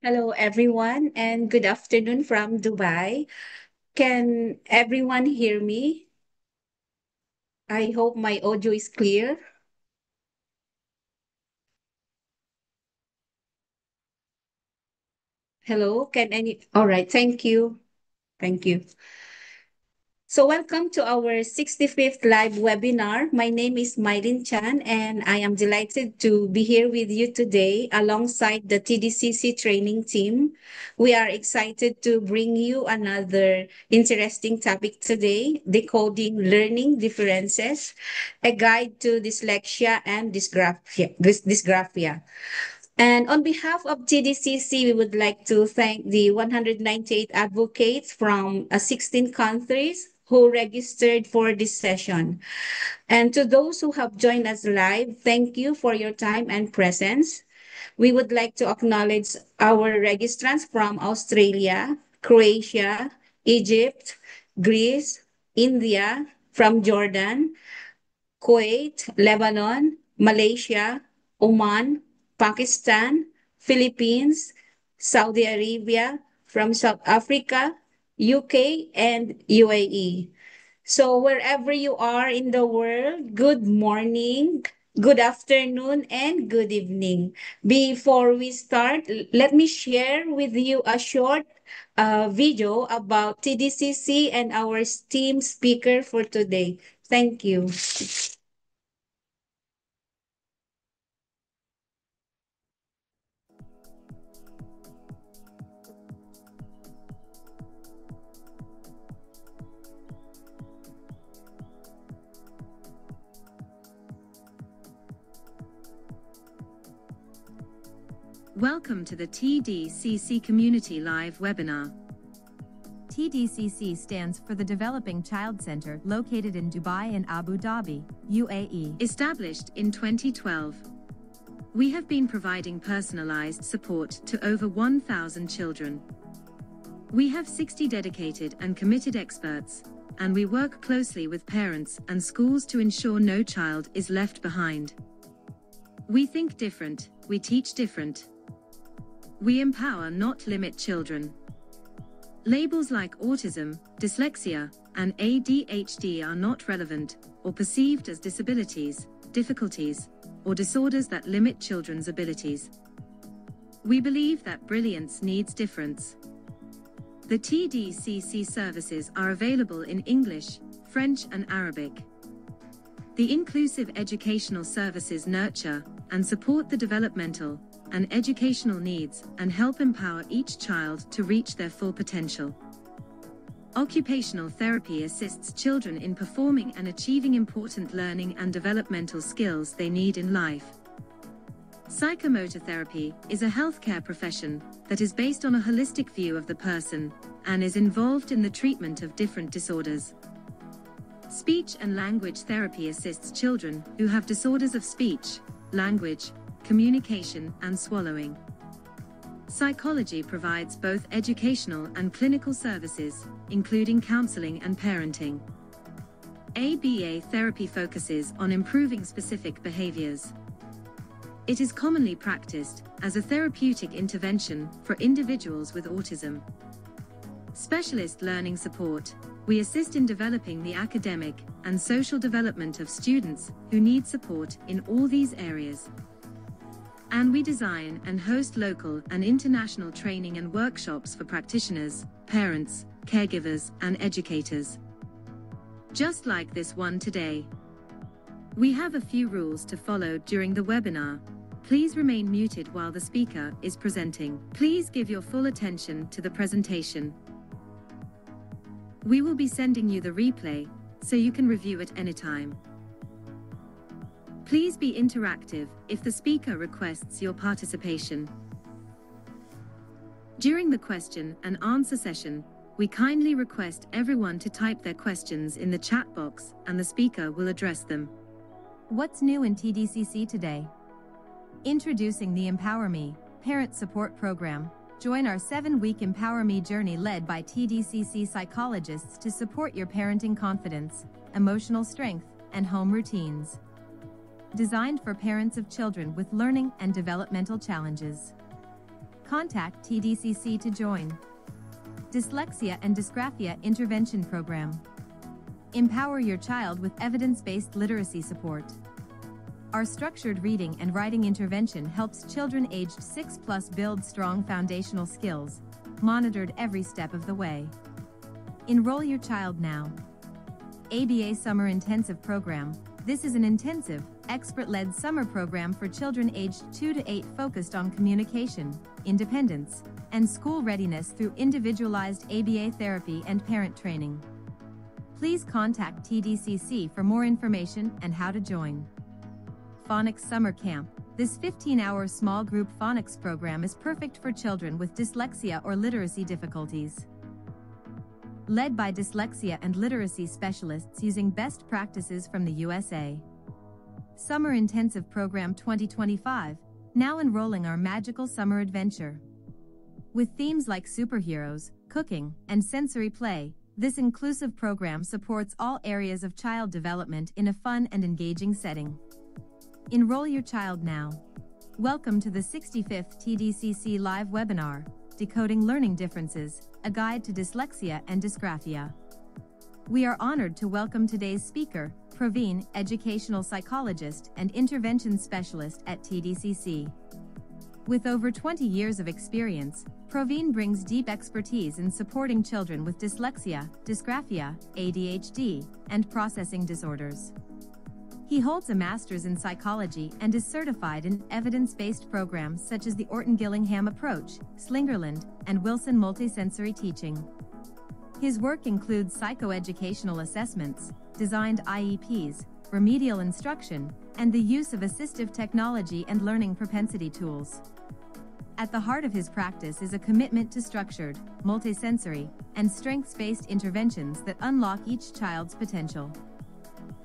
Hello, everyone, and good afternoon from Dubai. Can everyone hear me? I hope my audio is clear. Hello, can any? All right, thank you. Thank you. So, welcome to our 65th live webinar. My name is Mylin Chan, and I am delighted to be here with you today alongside the TDCC training team. We are excited to bring you another interesting topic today, decoding learning differences, a guide to dyslexia and dysgraphia. And on behalf of TDCC, we would like to thank the 198 advocates from 16 countries who registered for this session. And to those who have joined us live, thank you for your time and presence. We would like to acknowledge our registrants from Australia, Croatia, Egypt, Greece, India, from Jordan, Kuwait, Lebanon, Malaysia, Oman, Pakistan, Philippines, Saudi Arabia, from South Africa, UK, and UAE. So, wherever you are in the world, good morning, good afternoon, and good evening. Before we start, let me share with you a short video about TDCC and our team speaker for today. Thank you. Welcome to the TDCC Community Live webinar. TDCC stands for the Developing Child Center, located in Dubai and Abu Dhabi, UAE. Established in 2012, we have been providing personalized support to over 1,000 children. We have 60 dedicated and committed experts, and we work closely with parents and schools to ensure no child is left behind. We think different, we teach different. We empower, not limit children. Labels like autism, dyslexia, and ADHD are not relevant or perceived as disabilities, difficulties, or disorders that limit children's abilities. We believe that brilliance needs difference. The TDCC services are available in English, French, and Arabic. The inclusive educational services nurture and support the developmental and educational needs and help empower each child to reach their full potential. Occupational therapy assists children in performing and achieving important learning and developmental skills they need in life. Psychomotor therapy is a healthcare profession that is based on a holistic view of the person and is involved in the treatment of different disorders. Speech and language therapy assists children who have disorders of speech, language, communication, and swallowing. Psychology provides both educational and clinical services, including counseling and parenting. ABA therapy focuses on improving specific behaviors. It is commonly practiced as a therapeutic intervention for individuals with autism. Specialist learning support. We assist in developing the academic and social development of students who need support in all these areas. And we design and host local and international training and workshops for practitioners, parents, caregivers, and educators. Just like this one today. We have a few rules to follow during the webinar. Please remain muted while the speaker is presenting. Please give your full attention to the presentation. We will be sending you the replay, so you can review it anytime. Please be interactive if the speaker requests your participation. During the question and answer session, we kindly request everyone to type their questions in the chat box and the speaker will address them. What's new in TDCC today? Introducing the Empower Me Parent Support Program. Join our 7-week Empower Me journey led by TDCC psychologists to support your parenting confidence, emotional strength, and home routines. Designed for parents of children with learning and developmental challenges. Contact TDCC to join. Dyslexia and Dysgraphia Intervention Program. Empower your child with evidence-based literacy support. Our structured reading and writing intervention helps children aged 6+ build strong foundational skills, monitored every step of the way. Enroll your child now. ABA Summer Intensive Program. This is an intensive, expert-led summer program for children aged 2 to 8 focused on communication, independence, and school readiness through individualized ABA therapy and parent training. Please contact TDCC for more information and how to join. Phonics Summer Camp. This 15-hour small group phonics program is perfect for children with dyslexia or literacy difficulties. Led by dyslexia and literacy specialists using best practices from the USA. Summer Intensive Program 2025, now enrolling our magical summer adventure. With themes like superheroes, cooking, and sensory play, this inclusive program supports all areas of child development in a fun and engaging setting. Enroll your child now. Welcome to the 65th TDCC live webinar, Decoding Learning Differences, a guide to dyslexia and dysgraphia. We are honored to welcome today's speaker, Praveen, educational psychologist and intervention specialist at TDCC. With over 20 years of experience, Praveen brings deep expertise in supporting children with dyslexia, dysgraphia, ADHD, and processing disorders. He holds a master's in psychology and is certified in evidence-based programs such as the Orton-Gillingham Approach, Slingerland, and Wilson Multisensory Teaching. His work includes psychoeducational assessments, designed IEPs, remedial instruction, and the use of assistive technology and learning propensity tools. At the heart of his practice is a commitment to structured, multisensory, and strengths-based interventions that unlock each child's potential.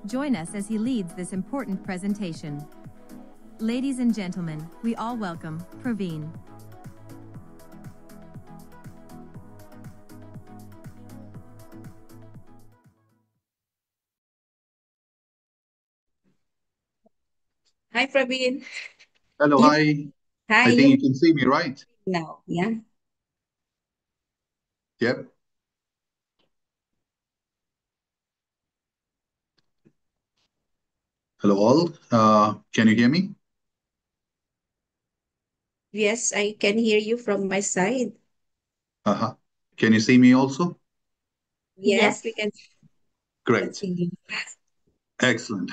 Join us as he leads this important presentation. Ladies and gentlemen, we all welcome Praveen. Hi, Praveen. Hello, You, hi. hi, I think you you can see me, right? now. Yeah. Yep. Hello, all. Can you hear me? Yes, I can hear you from my side. Uh-huh. Can you see me also? Yes, we can Great. see you. Excellent.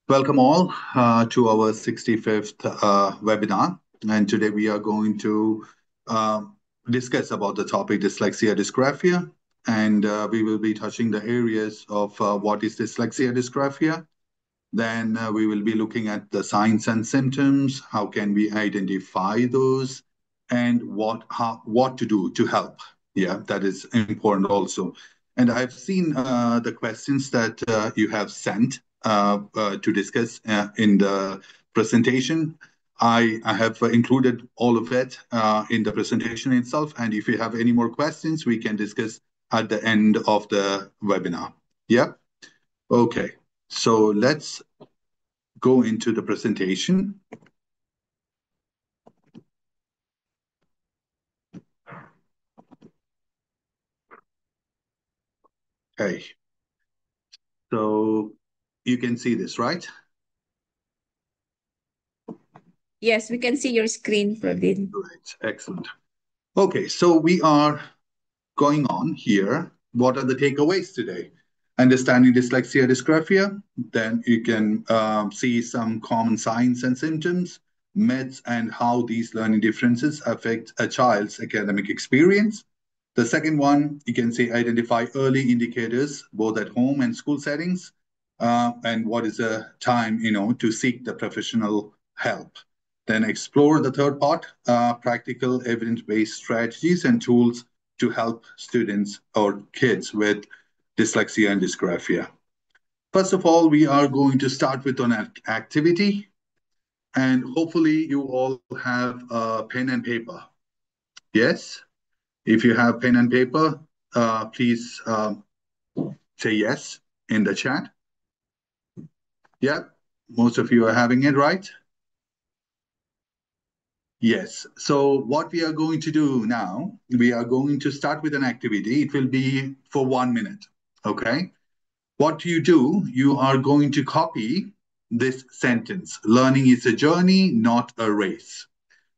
Welcome all to our 65th webinar. And today we are going to uh, discuss about the topic dyslexia, dysgraphia. And we will be touching the areas of what is dyslexia, dysgraphia. Then we will be looking at the signs and symptoms. How can we identify those, and what to do to help? Yeah, that is important also. And I've seen the questions that you have sent to discuss in the presentation. I have included all of it in the presentation itself. And if you have any more questions, we can discuss at the end of the webinar. Yeah. Okay. So let's go into the presentation. Okay. So you can see this, right? Yes, we can see your screen, Praveen. Right. Excellent. Okay. So we are going on here. What are the takeaways today? Understanding dyslexia, dysgraphia. Then you can see some common signs and symptoms, myths, and how these learning differences affect a child's academic experience. The second one, you can say identify early indicators, both at home and school settings, and what is the time, to seek the professional help. Then explore the third part, practical evidence-based strategies and tools to help students or kids with dyslexia and dysgraphia. First of all, we are going to start with an activity, and hopefully you all have a pen and paper. Yes? If you have pen and paper, please say yes in the chat. Yeah, most of you are having it, right? Yes. So what we are going to do now, we are going to start with an activity. It will be for 1 minute. Okay. What you do, you are going to copy this sentence. Learning is a journey, not a race.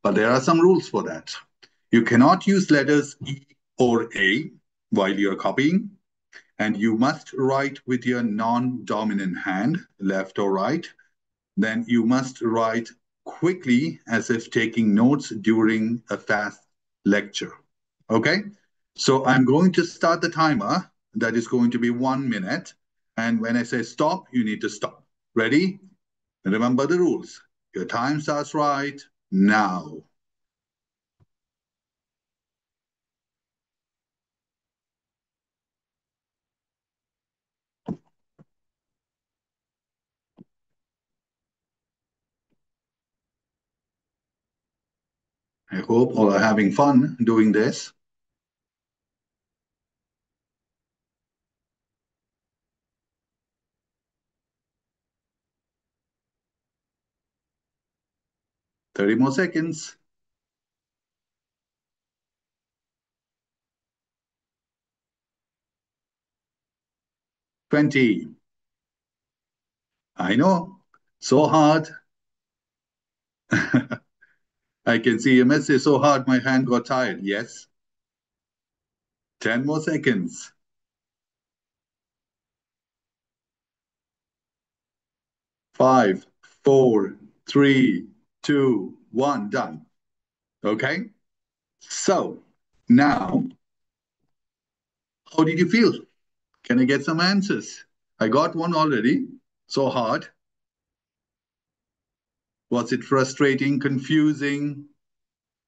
But there are some rules for that. You cannot use letters E or A while you're copying, and you must write with your non-dominant hand, left or right. Then you must write quickly as if taking notes during a fast lecture. Okay? So I'm going to start the timer. That is going to be 1 minute. And when I say stop, you need to stop. Ready? Remember the rules. Your time starts right now. I hope all are having fun doing this. 30 more seconds. 20. I know, so hard. I can see your message so hard my hand got tired. Yes. 10 more seconds. 5, 4, 3, 2, 1. Done. Okay. So now, how did you feel? Can I get some answers? I got one already. So hard. Was it frustrating, confusing?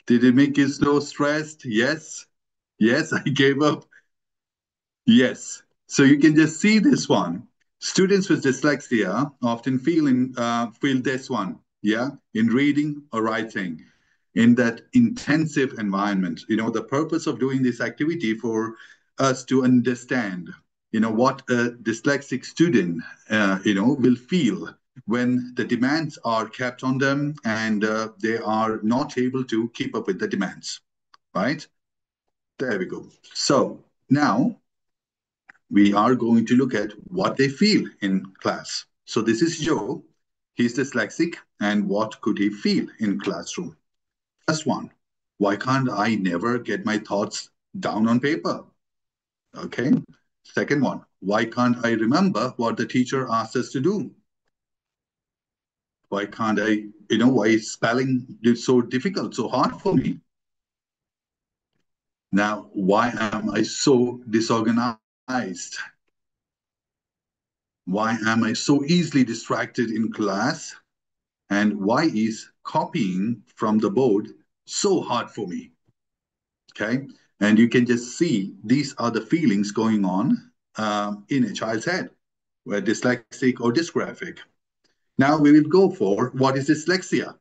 Did it make you so stressed? Yes. Yes, I gave up. Yes. So you can just see this one. Students with dyslexia often feel this one, yeah, in reading or writing, in that intensive environment. The purpose of doing this activity for us to understand, what a dyslexic student, will feel when the demands are kept on them and they are not able to keep up with the demands, right? There we go. So now we are going to look at what they feel in class. So this is Joe. He's dyslexic, and what could he feel in classroom? First one, why can't I never get my thoughts down on paper? Okay. Second one, why can't I remember what the teacher asked us to do? Why can't I, why is spelling so difficult, so hard for me? Now, why am I so disorganized? Why am I so easily distracted in class? And why is copying from the board so hard for me? Okay. And you can just see these are the feelings going on in a child's head, where dyslexic or dysgraphic. Now we will go for what is dyslexia.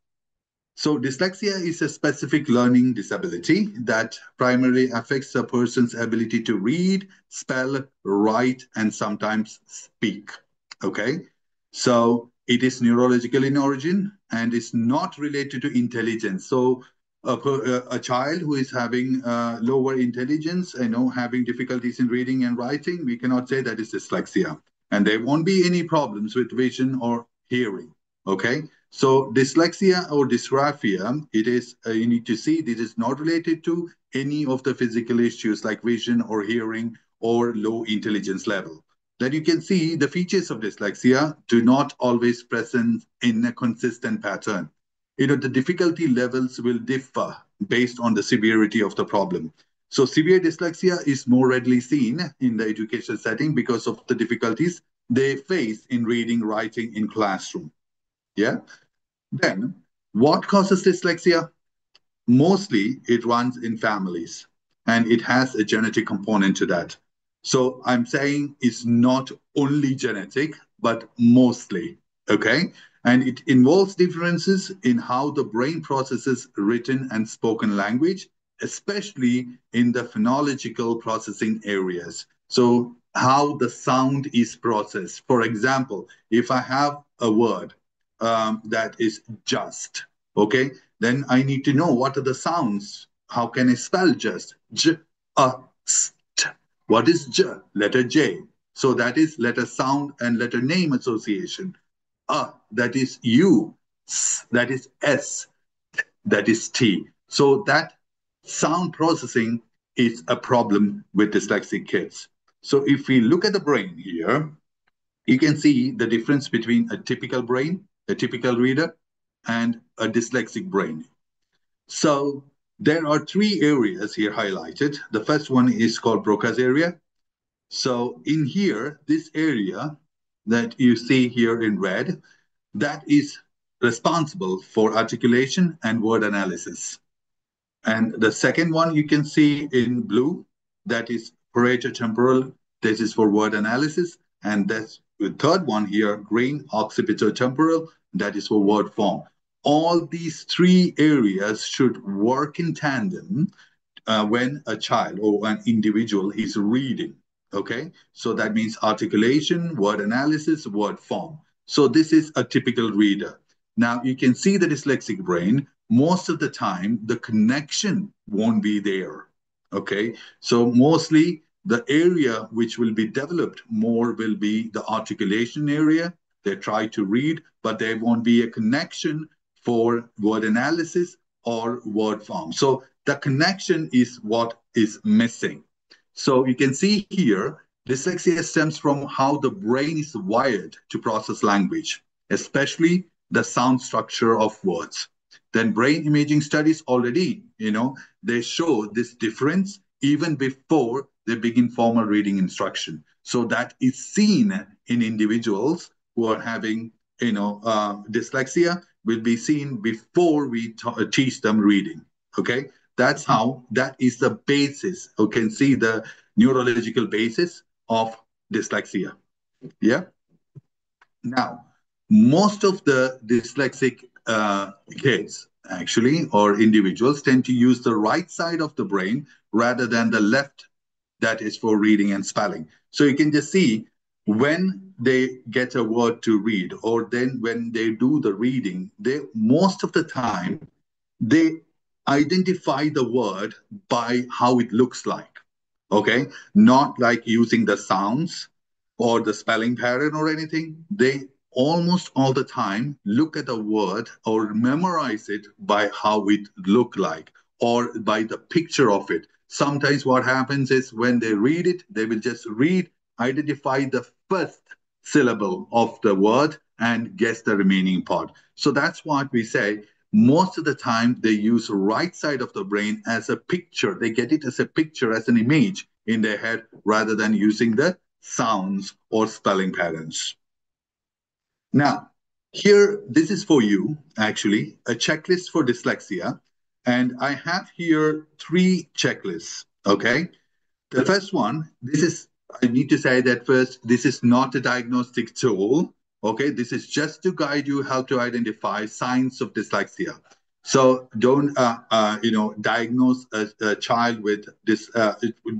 So dyslexia is a specific learning disability that primarily affects a person's ability to read, spell, write, and sometimes speak. Okay. So it is neurological in origin and is not related to intelligence. So a child who is having lower intelligence, having difficulties in reading and writing, we cannot say that is dyslexia. And there won't be any problems with vision or hearing. Okay. So dyslexia or dysgraphia, it is, you need to see, this is not related to any of the physical issues like vision or hearing or low intelligence level. Then you can see the features of dyslexia do not always present in a consistent pattern. The difficulty levels will differ based on the severity of the problem. So severe dyslexia is more readily seen in the education setting because of the difficulties they face in reading, writing in classroom. Yeah. Then what causes dyslexia? Mostly it runs in families and it has a genetic component to that. So I'm saying it's not only genetic, but mostly, okay? And it involves differences in how the brain processes written and spoken language, especially in the phonological processing areas. So how the sound is processed. For example, if I have a word that is just, okay? then I need to know what are the sounds. How can I spell just? J, a, s, t. What is J? Letter J. So that is letter sound and letter name association. That is U. S, that is S. That is T. So that sound processing is a problem with dyslexic kids. So if we look at the brain here, you can see the difference between a typical brain, a typical reader, and a dyslexic brain. So there are three areas here highlighted. The first one is called Broca's area. So in here, this area that you see here in red, that is responsible for articulation and word analysis. And the second one you can see in blue, that is parieto-temporal. This is for word analysis. And that's the third one here, green, occipito-temporal, that is for word form. All these three areas should work in tandem when a child or an individual is reading. Okay, so that means articulation, word analysis, word form. So this is a typical reader. Now you can see the dyslexic brain, most of the time the connection won't be there. Okay, so mostly the area which will be developed more will be the articulation area. They try to read, but there won't be a connection for word analysis or word form. So the connection is what is missing. So you can see here, dyslexia stems from how the brain is wired to process language, especially the sound structure of words. Then brain imaging studies already, they show this difference even before they begin formal reading instruction. So that is seen in individuals who are having, dyslexia will be seen before we teach them reading. Okay, that's how, that is the basis. You can see the neurological basis of dyslexia. Yeah. Now, most of the dyslexic kids, actually, or individuals, tend to use the right side of the brain rather than the left, that is for reading and spelling. So you can just see when they get a word to read, or then when they do the reading, they most of the time they identify the word by how it looks like. Okay, not like using the sounds or the spelling pattern or anything. They almost all the time look at a word or memorize it by how it look like or by the picture of it. Sometimes what happens is when they read it, they will just read, identify the first syllable of the word and guess the remaining part. So that's what we say. Most of the time, they use right side of the brain as a picture. They get it as a picture, as an image in their head, rather than using the sounds or spelling patterns. Now, here, this is for you, actually, a checklist for dyslexia. And I have here three checklists, okay? The first one, I need to say that first, this is not a diagnostic tool, okay? This is just to guide you how to identify signs of dyslexia. So don't, diagnose a child with this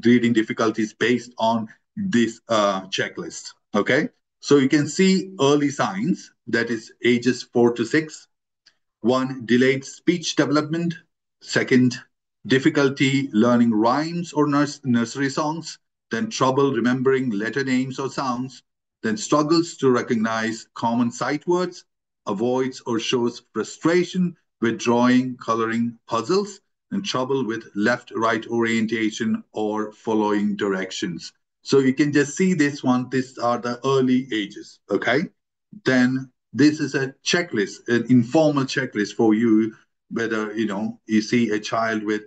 reading difficulties based on this checklist, okay? So you can see early signs, that is ages 4 to 6. One, delayed speech development. Second, difficulty learning rhymes or nursery songs. Then trouble remembering letter names or sounds. Then struggles to recognize common sight words. Avoids or shows frustration with drawing, coloring, puzzles. And trouble with left-right orientation or following directions. So you can just see this one. These are the early ages, okay? Then this is a checklist, an informal checklist for you, whether you see a child with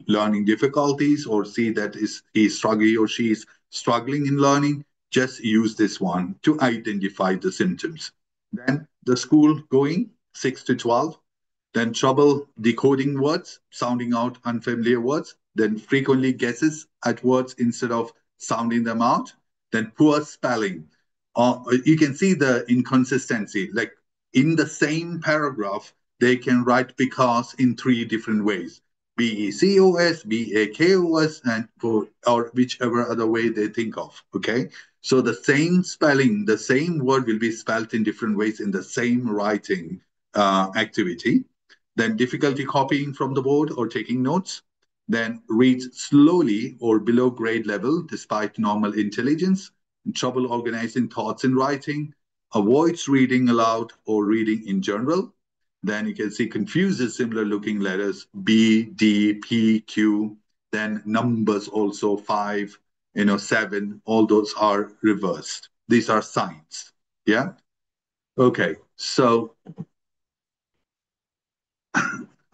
learning difficulties or see that he's struggling or she's struggling in learning, just use this one to identify the symptoms. Then the school going, 6 to 12. Then trouble decoding words, sounding out unfamiliar words. Then frequently guesses at words instead of sounding them out. Then poor spelling. You can see the inconsistency. Like in the same paragraph, they can write because in three different ways. BECOS, BAKOS, and or whichever other way they think of. Okay. So the same spelling, the same word will be spelled in different ways in the same writing activity. then difficulty copying from the board or taking notes, then reads slowly or below grade level despite normal intelligence, trouble organizing thoughts in writing, avoids reading aloud or reading in general. Then you can see confuses similar looking letters B, D, P, Q, then numbers also 5, 7, all those are reversed. These are signs. Yeah. Okay. So,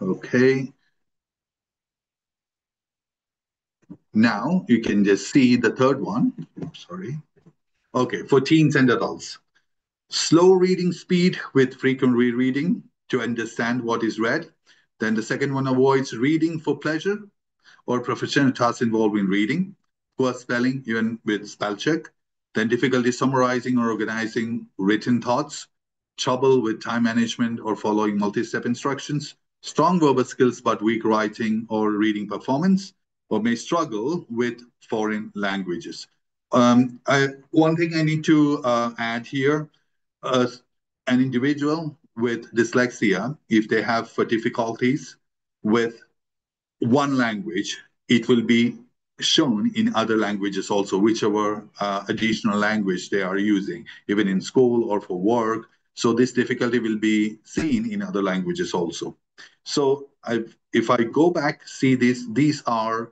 okay. Now you can just see the third one. Sorry. Okay. For teens and adults. Slow reading speed with frequent rereading to understand what is read. Then the second one avoids reading for pleasure or professional tasks involving reading, poor spelling, even with spell check, then difficulty summarizing or organizing written thoughts, trouble with time management or following multi-step instructions, strong verbal skills but weak writing or reading performance, or may struggle with foreign languages. One thing I need to add here, uh, an individual with dyslexia, if they have difficulties with one language, it will be shown in other languages also, whichever additional language they are using, even in school or for work. So this difficulty will be seen in other languages also. So if I go back, see this, these are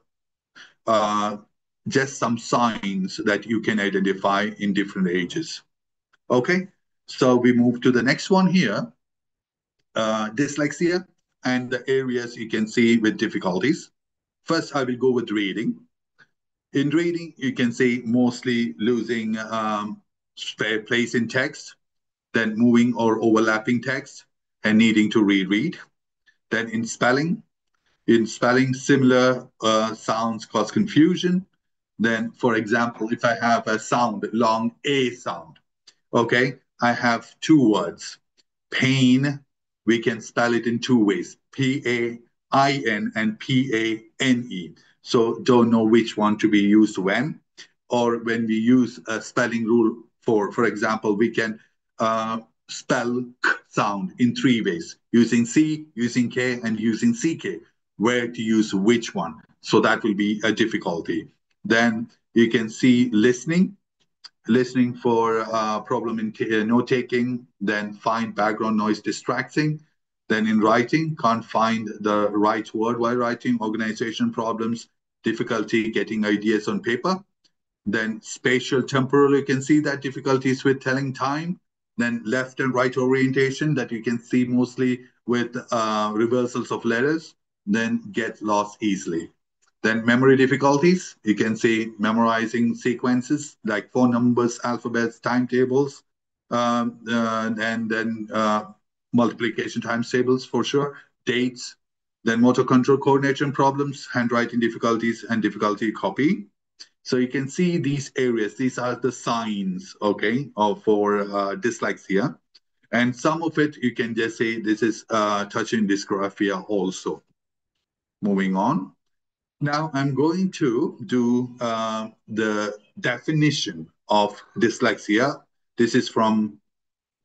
uh, just some signs that you can identify in different ages. Okay, so we move to the next one here, dyslexia and the areas you can see with difficulties. First, I will go with reading. In reading, you can see mostly losing place in text, then moving or overlapping text, and needing to reread. Then in spelling, similar sounds cause confusion. Then, for example, if I have a sound, long A sound, okay, I have two words. Pain, we can spell it in two ways, Pain and Pane. So don't know which one to be used when. Or when we use a spelling rule for example, we can spell K sound in three ways, using C, using K, and using CK, where to use which one. So that will be a difficulty. Then you can see listening for problem in note taking, then find background noise distracting. Then in writing, can't find the right word while writing, organization problems, difficulty getting ideas on paper. Then spatial temporal, you can see that difficulties with telling time. Then left and right orientation that you can see mostly with reversals of letters, then get lost easily. Then memory difficulties, you can see memorizing sequences like phone numbers, alphabets, timetables, and then multiplication times tables for sure, dates, then motor control coordination problems, handwriting difficulties, and difficulty copying. So you can see these areas. These are the signs, okay, for dyslexia. And some of it, you can just say this is touching dysgraphia also. Moving on. Now I'm going to do the definition of dyslexia. This is from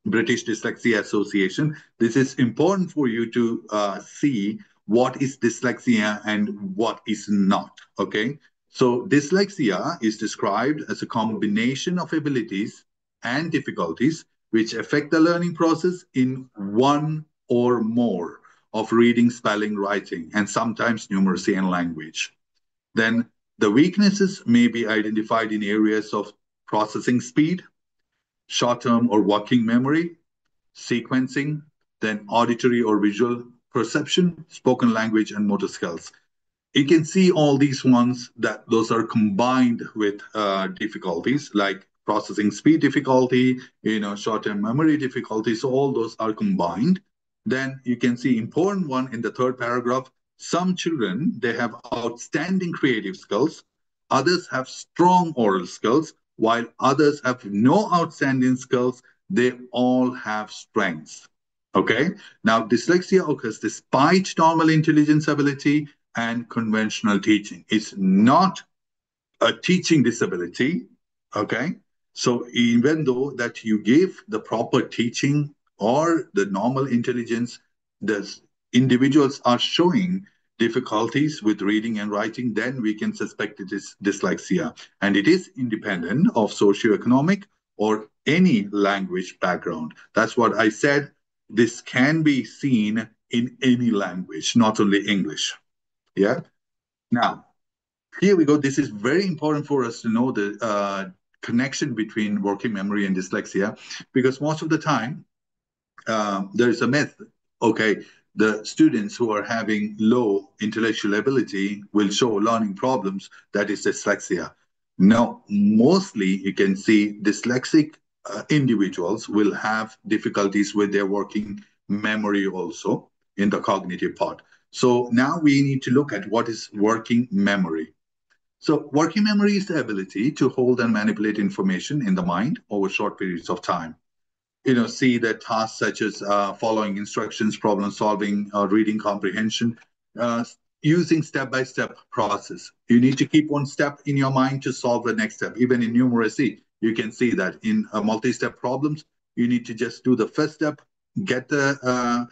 British Dyslexia Association. This is important for you to see what is dyslexia and what is not, okay? So dyslexia is described as a combination of abilities and difficulties which affect the learning process in one or more of reading, spelling, writing, and sometimes numeracy and language. Then the weaknesses may be identified in areas of processing speed, short-term or working memory, sequencing, then auditory or visual perception, spoken language, and motor skills. You can see all these ones that those are combined with difficulties like processing speed difficulty, short-term memory difficulty. So all those are combined. Then you can see important one in the third paragraph. Some children, they have outstanding creative skills. Others have strong oral skills, while others have no outstanding skills. They all have strengths. Okay. Now, dyslexia occurs despite normal intelligence ability and conventional teaching. It's not a teaching disability, okay? So even though that you give the proper teaching or the normal intelligence, individuals are showing difficulties with reading and writing, then we can suspect it is dyslexia. And it is independent of socioeconomic or any language background. That's what I said. This can be seen in any language, not only English. Yeah. Now, here we go. This is very important for us to know the connection between working memory and dyslexia, because most of the time there is a myth. Okay, the students who are having low intellectual ability will show learning problems. That is dyslexia. No, mostly you can see dyslexic individuals will have difficulties with their working memory also in the cognitive part. So now we need to look at what is working memory. So working memory is the ability to hold and manipulate information in the mind over short periods of time. See that tasks such as following instructions, problem solving, reading comprehension, uh, using step-by-step process. You need to keep one step in your mind to solve the next step. Even in numeracy, you can see that in multi-step problems, you need to just do the first step, get the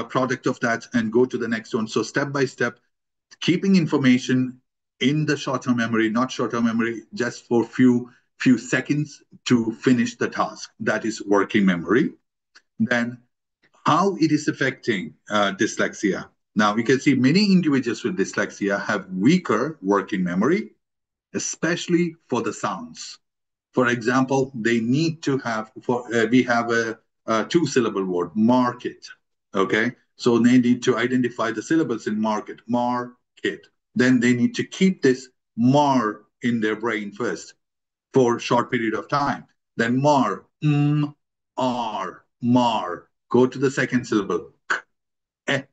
product of that, and go to the next one. So step by step, keeping information in the short-term memory, not short-term memory, just for few seconds to finish the task. That is working memory. Then how it is affecting dyslexia. Now we can see many individuals with dyslexia have weaker working memory, especially for the sounds. For example, they need to have, we have a two-syllable word, market, okay? So they need to identify the syllables in market, market. Then they need to keep this mar in their brain first for a short period of time. Then mar, r, mar. Go to the second syllable, k, et.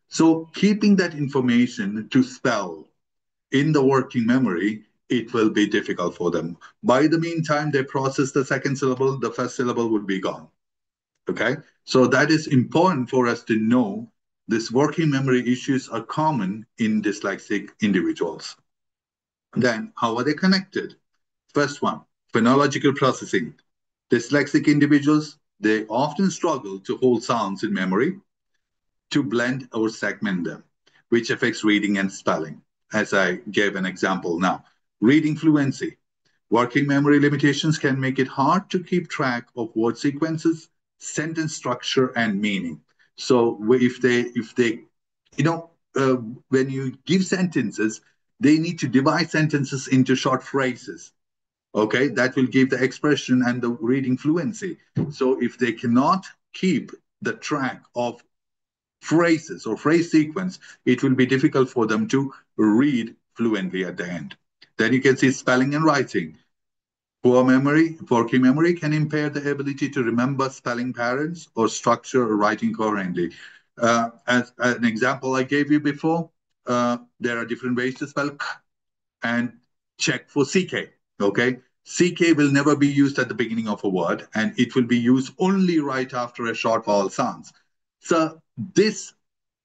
So keeping that information to spell in the working memory, it will be difficult for them. By the meantime, they process the second syllable, the first syllable would be gone. Okay, so that is important for us to know. These working memory issues are common in dyslexic individuals. Then, how are they connected? First one, phonological processing. Dyslexic individuals, they often struggle to hold sounds in memory, to blend or segment them, which affects reading and spelling, as I gave an example now. Reading fluency. Working memory limitations can make it hard to keep track of word sequences, sentence structure, and meaning. So if they, you know, when you give sentences, they need to divide sentences into short phrases. Okay, that will give the expression and the reading fluency. So if they cannot keep the track of phrases or phrase sequence, it will be difficult for them to read fluently at the end. Then you can see spelling and writing. Poor memory, working memory can impair the ability to remember spelling patterns or structure or writing coherently. As an example I gave you before, there are different ways to spell k and check for CK, okay? CK will never be used at the beginning of a word, and it will be used only right after a short vowel sounds. So this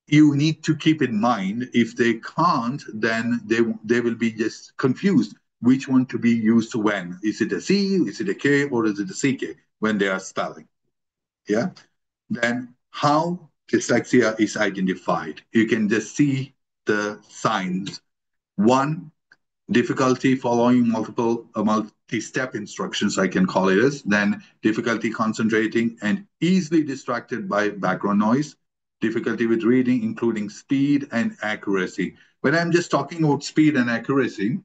you need to keep in mind. If they can't, then they will be just confused which one to be used when. Is it a C, is it a K, or is it a CK when they are spelling? Yeah. Then how dyslexia is identified. You can just see the signs. One, difficulty following multi-step instructions, I can call it as. Then difficulty concentrating and easily distracted by background noise. Difficulty with reading, including speed and accuracy. When I'm just talking about speed and accuracy,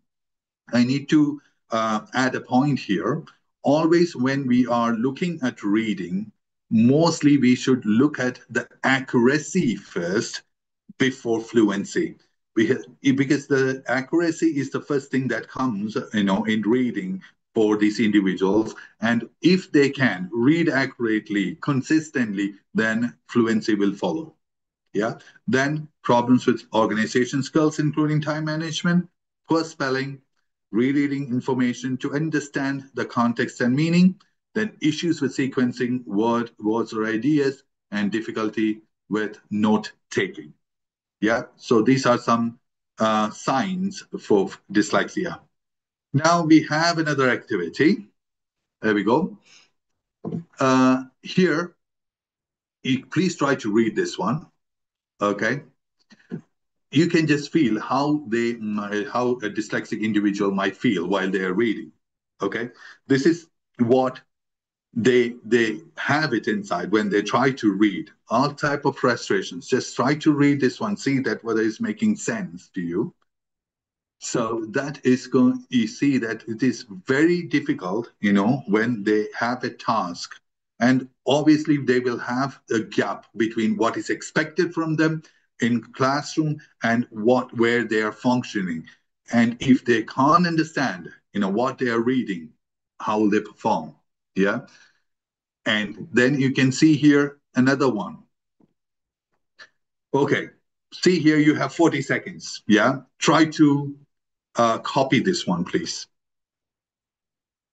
I need to add a point here. Always when we are looking at reading, mostly we should look at the accuracy first before fluency, because the accuracy is the first thing that comes, in reading for these individuals. And if they can read accurately, consistently, then fluency will follow. Yeah. Then problems with organization skills, including time management, poor spelling, rereading information to understand the context and meaning, then issues with sequencing words or ideas, and difficulty with note taking. Yeah, so these are some signs for dyslexia. Now we have another activity. There we go. Here, please try to read this one. Okay, you can just feel how a dyslexic individual might feel while they are reading. Okay, this is what they have it inside when they try to read. All type of frustrations. Just try to read this one, see that whether it's making sense to you. So that is going, you see that it is very difficult, when they have a task. And obviously, they will have a gap between what is expected from them in classroom and where they are functioning. And if they can't understand, what they are reading, how will they perform? Yeah. And then you can see here another one. Okay. See here, you have 40 seconds. Yeah. Try to copy this one, please.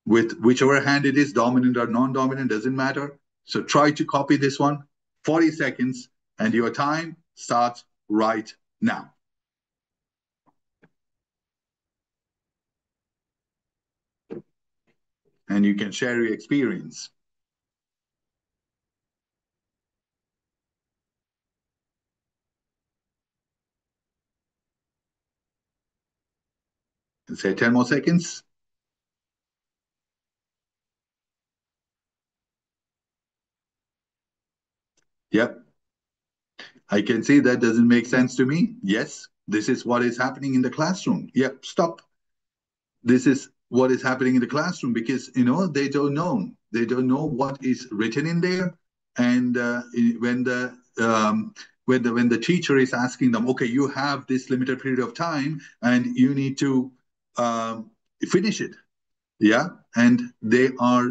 With whichever hand it is, dominant or non-dominant, doesn't matter. So try to copy this one, 40 seconds, and your time starts right now. And you can share your experience. Say 10 more seconds. Yep. I can see that doesn't make sense to me. Yes, this is what is happening in the classroom. Yep, stop. This is what is happening in the classroom because, they don't know. They don't know what is written in there. And when the teacher is asking them, okay, you have this limited period of time and you need to finish it. Yeah. And they are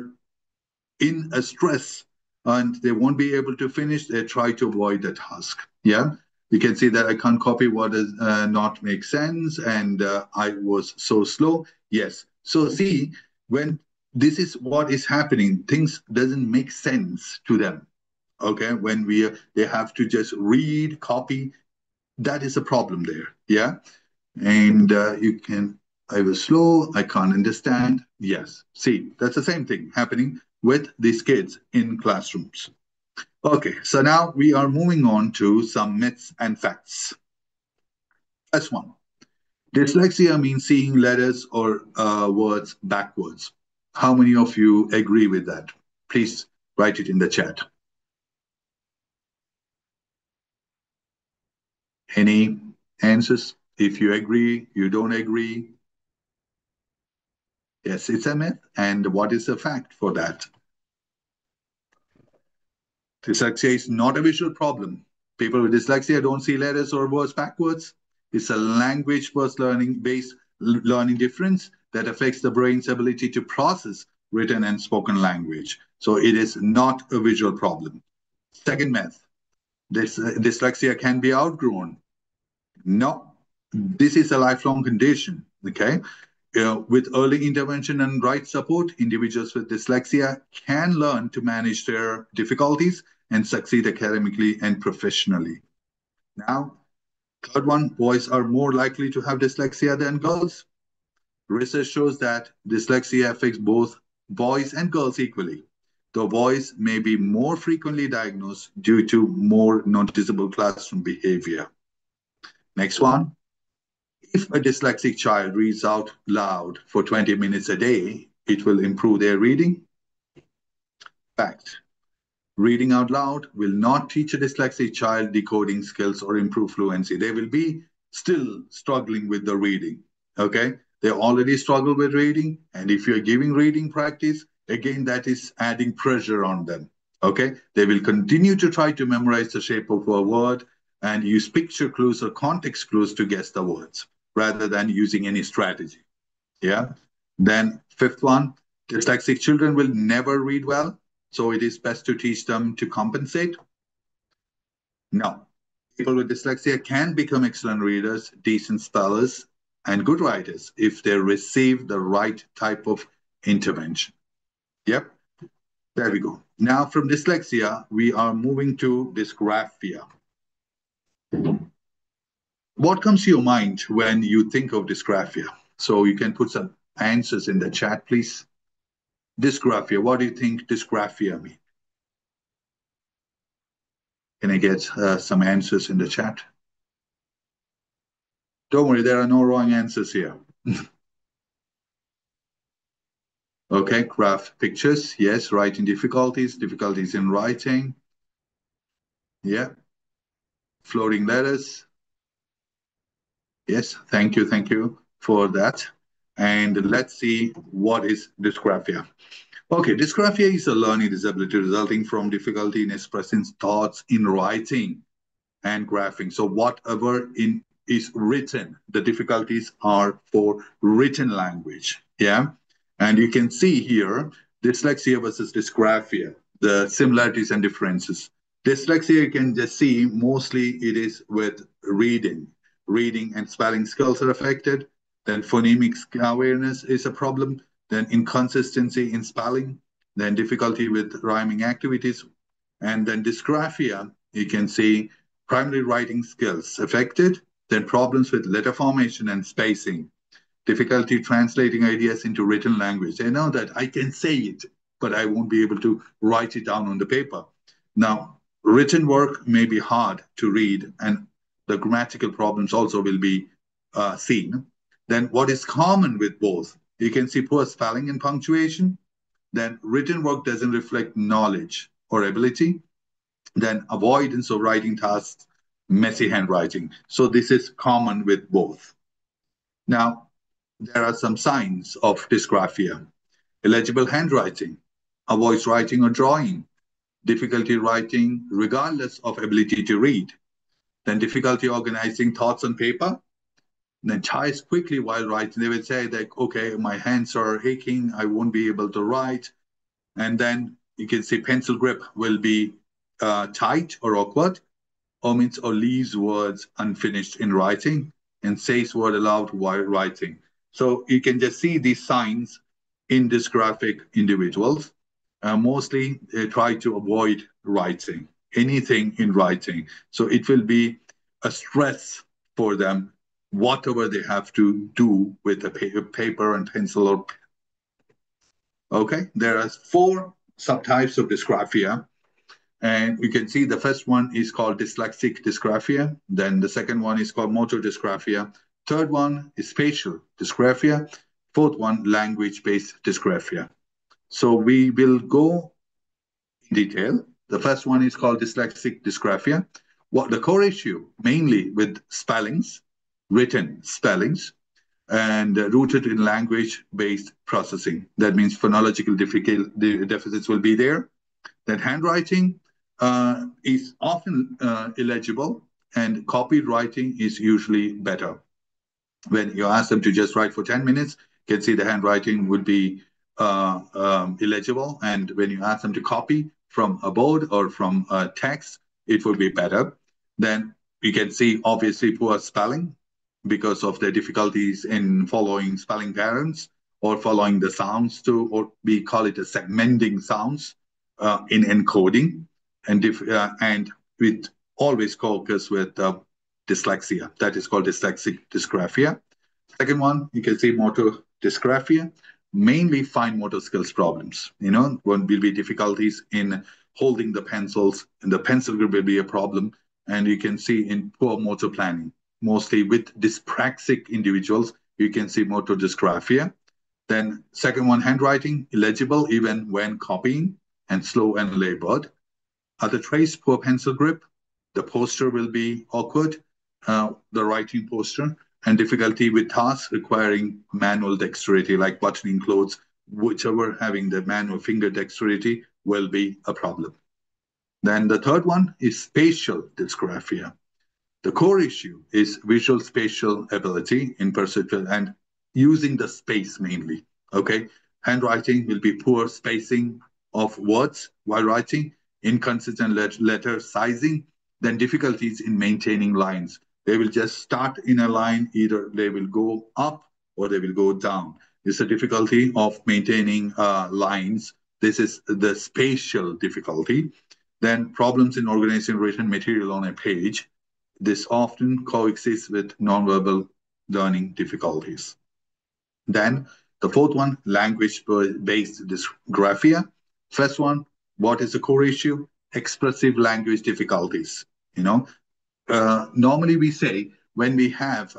in a stress and they won't be able to finish. They try to avoid the task. Yeah. You can see that I can't copy what does not make sense. And I was so slow. Yes. So see, when this is what is happening, things doesn't make sense to them. Okay. When they have to just read, copy, that is a problem there. Yeah. And I was slow, I can't understand. Yes. See, that's the same thing happening with these kids in classrooms. Okay, so now we are moving on to some myths and facts. First one, dyslexia means seeing letters or words backwards. How many of you agree with that? Please write it in the chat. Any answers? If you agree, you don't agree. Yes, it's a myth. And what is the fact for that? Dyslexia is not a visual problem. People with dyslexia don't see letters or words backwards. It's a language-based learning difference that affects the brain's ability to process written and spoken language. So it is not a visual problem. Second myth, dyslexia can be outgrown. No, this is a lifelong condition, okay? With early intervention and right support, individuals with dyslexia can learn to manage their difficulties and succeed academically and professionally. Now, third one, boys are more likely to have dyslexia than girls. Research shows that dyslexia affects both boys and girls equally, though boys may be more frequently diagnosed due to more noticeable classroom behavior. Next one, if a dyslexic child reads out loud for 20 minutes a day, it will improve their reading. Fact. Reading out loud will not teach a dyslexic child decoding skills or improve fluency. They will be still struggling with the reading. Okay? They already struggle with reading. And if you're giving reading practice, again, that is adding pressure on them. Okay? They will continue to try to memorize the shape of a word and use picture clues or context clues to guess the words rather than using any strategy. Yeah. Then fifth one, dyslexic children will never read well. So it is best to teach them to compensate. No. People with dyslexia can become excellent readers, decent spellers, and good writers if they receive the right type of intervention. Yep. There we go. Now from dyslexia, we are moving to dysgraphia. What comes to your mind when you think of dysgraphia? So you can put some answers in the chat, please. Dysgraphia, what do you think dysgraphia means? Can I get some answers in the chat? Don't worry, there are no wrong answers here. Okay, graph pictures. Yes, writing difficulties, difficulties in writing. Yeah. Floating letters. Yes, thank you for that. And let's see what is dysgraphia. Okay, dysgraphia is a learning disability resulting from difficulty in expressing thoughts in writing and graphing. So whatever is written, the difficulties are for written language. Yeah. And you can see here dyslexia versus dysgraphia, the similarities and differences. Dyslexia, you can just see mostly it is with reading. Reading and spelling skills are affected. Then phonemic awareness is a problem. Then inconsistency in spelling. Then difficulty with rhyming activities. And then dysgraphia, you can see primary writing skills affected, then problems with letter formation and spacing, difficulty translating ideas into written language. I know that I can say it, but I won't be able to write it down on the paper. Now, written work may be hard to read, and the grammatical problems also will be seen. Then what is common with both? You can see poor spelling and punctuation. Then written work doesn't reflect knowledge or ability. Then avoidance of writing tasks, messy handwriting. So this is common with both. Now, there are some signs of dysgraphia. Illegible handwriting, avoids writing or drawing, difficulty writing regardless of ability to read, then difficulty organizing thoughts on paper, then tires quickly while writing. They will say that, okay, my hands are aching, I won't be able to write. And then you can see pencil grip will be tight or awkward, omits or leaves words unfinished in writing, and says word aloud while writing. So you can just see these signs in dysgraphic individuals. Mostly they try to avoid writing, anything in writing. So it will be a stress for them, whatever they have to do with a paper and pencil. Or okay, there are 4 subtypes of dysgraphia. And you can see the first one is called dyslexic dysgraphia. Then the second one is called motor dysgraphia. Third one is spatial dysgraphia. Fourth one, language-based dysgraphia. So we will go in detail. The first one is called dyslexic dysgraphia. What the core issue, mainly with spellings, written spellings, and rooted in language-based processing. That means phonological deficits will be there. That handwriting is often illegible, and copied writing is usually better. When you ask them to just write for 10 minutes, you can see the handwriting would be illegible. And when you ask them to copy from a board or from a text, it would be better. Then you can see obviously poor spelling because of the difficulties in following spelling patterns or following the sounds to, or we call it a segmenting sounds in encoding, and with always focus with dyslexia. That is called dyslexic dysgraphia. Second one, you can see motor dysgraphia, mainly fine motor skills problems. One will be difficulties in holding the pencils, and the pencil grip will be a problem. And you can see in poor motor planning, mostly with dyspraxic individuals, you can see motor dysgraphia. Then second one, handwriting, illegible even when copying, and slow and labored. Other traits, poor pencil grip, the posture will be awkward, the writing posture, and difficulty with tasks requiring manual dexterity, like buttoning clothes, whichever having the manual finger dexterity will be a problem. Then the third one is spatial dysgraphia. The core issue is visual spatial ability in perceptual and using the space mainly. Okay, handwriting will be poor spacing of words while writing, inconsistent letter sizing, then difficulties in maintaining lines. They will just start in a line, either they will go up or they will go down. It's a difficulty of maintaining lines. This is the spatial difficulty. Then problems in organizing written material on a page. This often coexists with nonverbal learning difficulties. Then the fourth one, language-based dysgraphia. First one, what is the core issue? expressive language difficulties. Normally we say when we have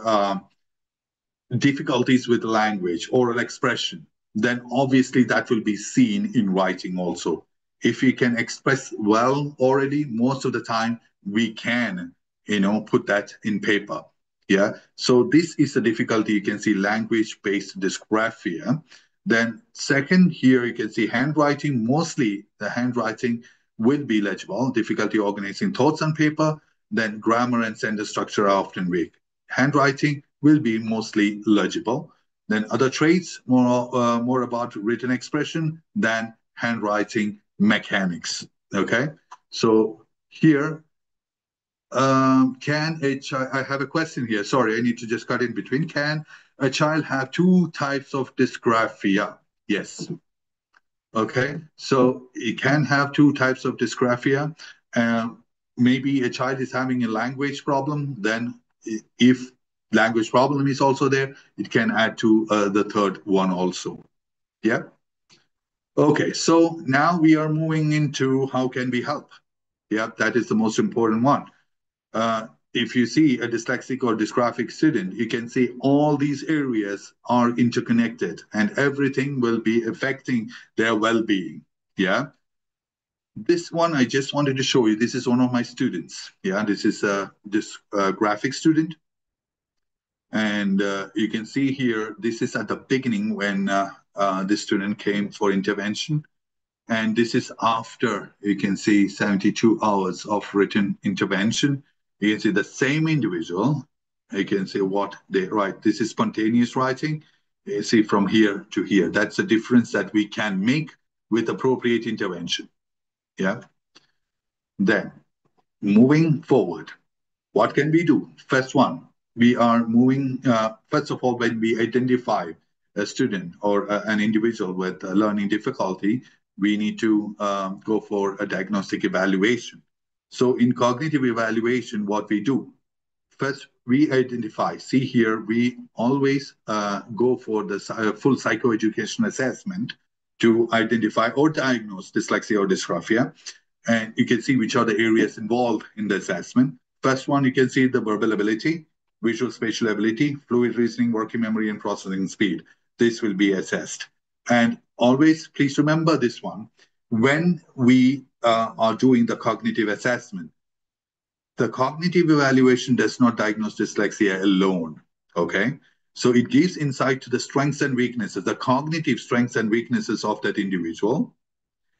difficulties with language, oral expression, then obviously that will be seen in writing also. If we can express well already, most of the time we can, put that in paper. Yeah. So this is a difficulty. You can see language-based dysgraphia. Then second here, you can see handwriting. Mostly the handwriting will be legible. Difficulty organizing thoughts on paper. Then grammar and sentence structure are often weak. Handwriting will be mostly legible. Then other traits, more about written expression than handwriting mechanics. Okay, so here, can a child, I have a question here. Sorry, I need to just cut in between. Can a child have two types of dysgraphia? Yes. Okay, so it can have two types of dysgraphia. Maybe a child is having a language problem, then if language problem is also there, it can add to the third one also. Yeah. Okay, so now we are moving into how can we help? Yeah, that is the most important one. If you see a dyslexic or dysgraphic student, you can see all these areas are interconnected and everything will be affecting their well-being. Yeah. This one I just wanted to show you. This is one of my students. Yeah, this is this graphic student. And you can see here, this is at the beginning when the student came for intervention. And this is after, you can see 72 hours of written intervention. You can see the same individual. You can see what they write. This is spontaneous writing. You see from here to here. That's the difference that we can make with appropriate intervention. Yeah. Then moving forward, what can we do? First one, we are moving, first of all, when we identify a student or an individual with a learning difficulty, we need to go for a diagnostic evaluation. So in cognitive evaluation, what we do, first we identify, see here, we always go for the full psychoeducation assessment to identify or diagnose dyslexia or dysgraphia. And you can see which are the areas involved in the assessment. First one, you can see the verbal ability, visual spatial ability, fluid reasoning, working memory, and processing speed. This will be assessed. And always, please remember this one. When we are doing the cognitive assessment, the cognitive evaluation does not diagnose dyslexia alone, okay? So it gives insight to the strengths and weaknesses, the cognitive strengths and weaknesses of that individual,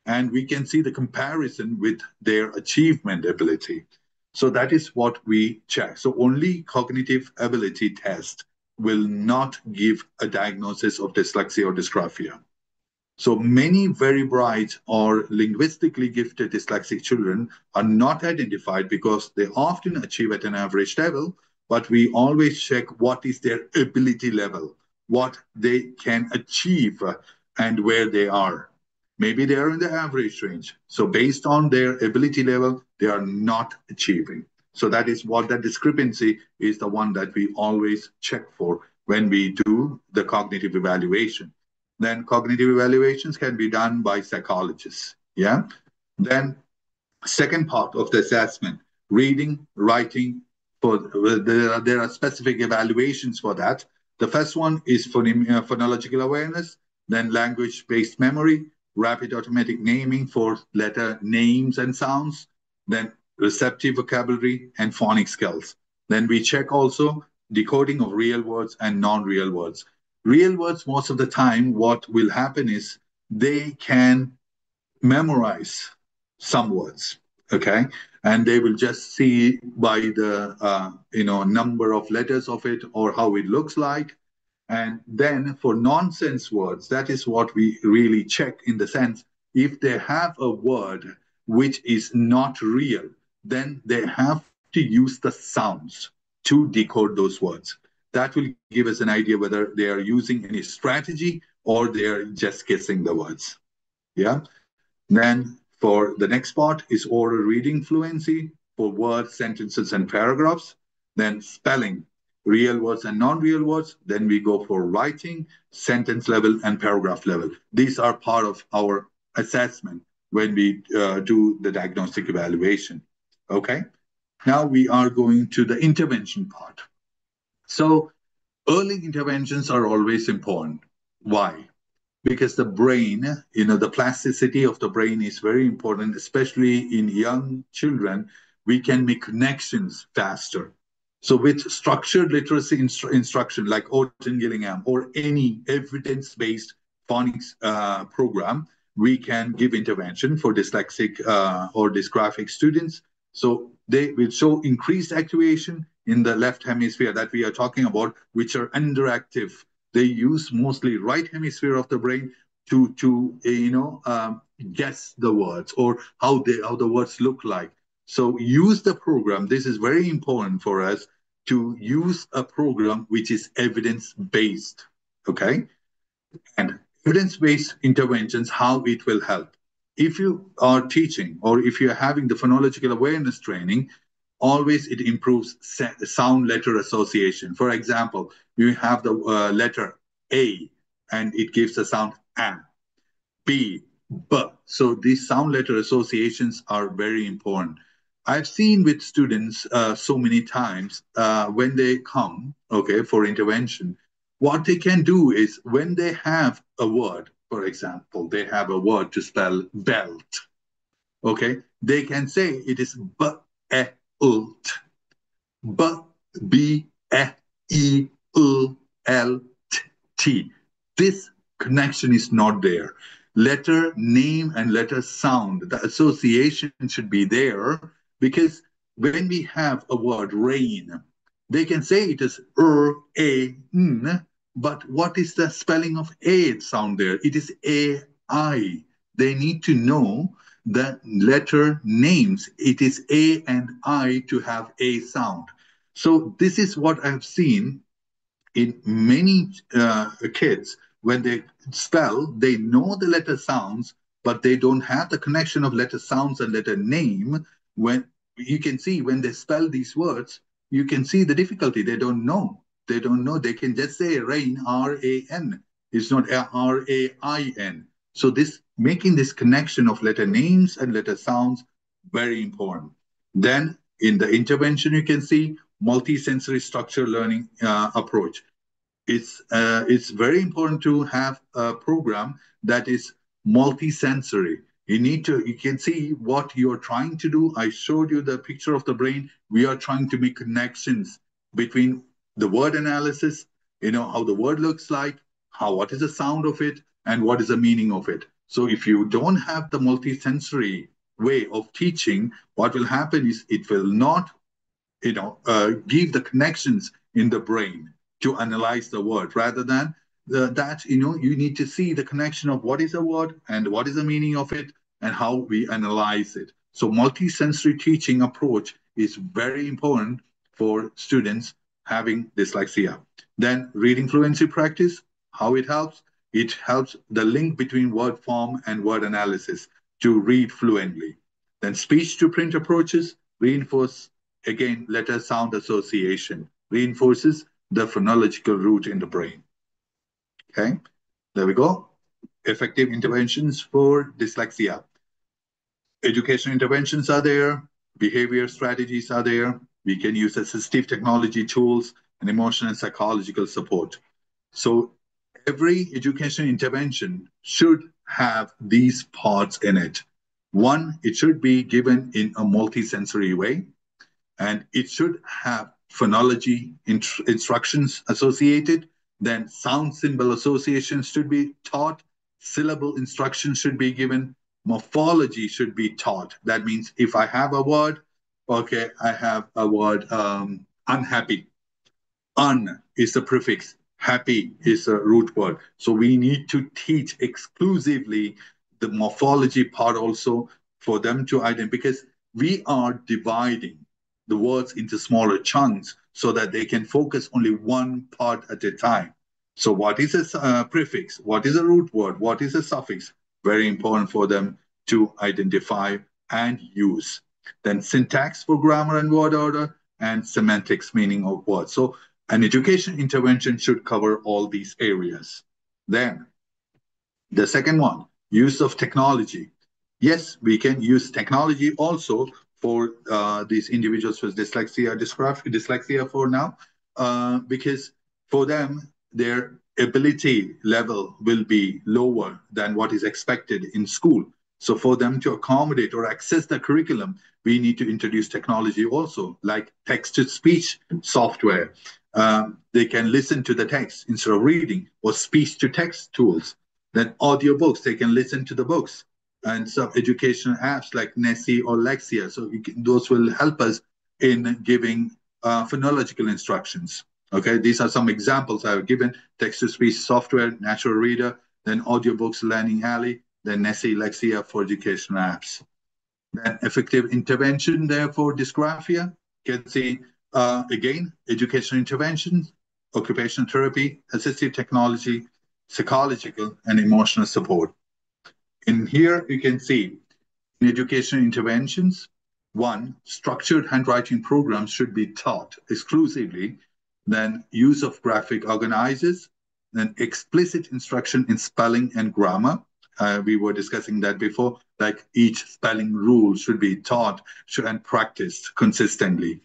and we can see the comparison with their achievement ability. So that is what we check. So only cognitive ability test will not give a diagnosis of dyslexia or dysgraphia. So many very bright or linguistically gifted dyslexic children are not identified because they often achieve at an average level, but we always check what is their ability level, what they can achieve and where they are. Maybe they are in the average range. So based on their ability level, they are not achieving. So that is what that discrepancy is, the one that we always check for when we do the cognitive evaluation. Then cognitive evaluations can be done by psychologists. Yeah. Then second part of the assessment, reading, writing. There are specific evaluations for that. The first one is phonological awareness, then language-based memory, rapid automatic naming for letter names and sounds, then receptive vocabulary and phonic skills. Then we check also decoding of real words and non-real words. Real words, most of the time, what will happen is they can memorize some words, okay? And they will just see by the, number of letters of it or how it looks like. And then for nonsense words, that is what we really check in the sense, if they have a word which is not real, then they have to use the sounds to decode those words. That will give us an idea whether they are using any strategy or they are just guessing the words. Yeah. Then for the next part is oral reading fluency for words, sentences, and paragraphs. Then spelling, real words and non-real words. Then we go for writing, sentence level, and paragraph level. These are part of our assessment. when we do the diagnostic evaluation. Okay. Now we are going to the intervention part. So early interventions are always important. Why? Because the brain, the plasticity of the brain is very important, especially in young children. We can make connections faster. So with structured literacy instruction like Orton Gillingham or any evidence-based phonics program, we can give intervention for dyslexic or dysgraphic students. So they will show increased activation in the left hemisphere that we are talking about, which are underactive. They use mostly right hemisphere of the brain to guess the words or how the words look like. So use the program. This is very important for us to use a program which is evidence based. Okay, and evidence based interventions, how it will help. If you are teaching or if you're having the phonological awareness training, always it improves sound letter association. For example, you have the letter A and it gives the sound A, B, B. So these sound letter associations are very important. I've seen with students so many times when they come, okay, for intervention, what they can do is when they have a word, for example, they have a word to spell belt, okay, they can say it is B-E-Ult. B, B, E, E, L, L, T. This connection is not there. Letter name and letter sound, the association should be there, because when we have a word rain, they can say it is A, N, but what is the spelling of A sound there? It is A, I. They need to know the letter names. It is A and I to have A sound. So this is what I've seen in many kids. When they spell, they know the letter sounds, but they don't have the connection of letter sounds and letter name. When you can see when they spell these words, you can see the difficulty. They don't know. They don't know. They can just say rain, R-A-N. It's not R-A-I-N. So this making this connection of letter names and letter sounds very important. Then in the intervention, you can see multi-sensory structure learning approach. It's very important to have a program that is multi-sensory. You can see what you're trying to do. I showed you the picture of the brain. We are trying to make connections between the word analysis, how the word looks like, what is the sound of it, and what is the meaning of it. So if you don't have the multi-sensory way of teaching, what will happen is it will not give the connections in the brain to analyze the word. Rather than that, you need to see the connection of what is a word and what is the meaning of it and how we analyze it. So multi-sensory teaching approach is very important for students having dyslexia. Then reading fluency practice, how it helps? It helps the link between word form and word analysis to read fluently. Then speech to print approaches reinforce, again, letter sound association, reinforces the phonological route in the brain. Okay, there we go. Effective interventions for dyslexia. Education interventions are there, behavior strategies are there. We can use assistive technology tools and emotional and psychological support. So every education intervention should have these parts in it. One, it should be given in a multisensory way, and it should have phonology instructions associated. Then sound symbol associations should be taught. Syllable instructions should be given. Morphology should be taught. That means if I have a word, okay, I have a word unhappy. Un is the prefix. Happy is a root word. So we need to teach exclusively the morphology part also for them to identify, because we are dividing the words into smaller chunks so that they can focus only one part at a time. So what is a prefix? What is a root word? What is a suffix? Very important for them to identify and use. Then syntax for grammar and word order, and semantics, meaning of words. So an education intervention should cover all these areas. Then the second one, use of technology. Yes, we can use technology also for these individuals with dyslexia for now, because for them, their ability level will be lower than what is expected in school. So for them to accommodate or access the curriculum, we need to introduce technology also, like text-to-speech software. They can listen to the text instead of reading, or speech-to-text tools. Then audiobooks, they can listen to the books, and some educational apps like Nessie or Lexia. So those will help us in giving phonological instructions. Okay, these are some examples I've given: text-to-speech software, Natural Reader, then audiobooks, Learning Alley, then Nessie, Lexia for educational apps. Then effective intervention there for dysgraphia. You can see again, educational interventions, occupational therapy, assistive technology, psychological and emotional support. In here, you can see in educational interventions, one, structured handwriting programs should be taught exclusively, then use of graphic organizers, then explicit instruction in spelling and grammar. We were discussing that before, like each spelling rule should be taught and practiced consistently.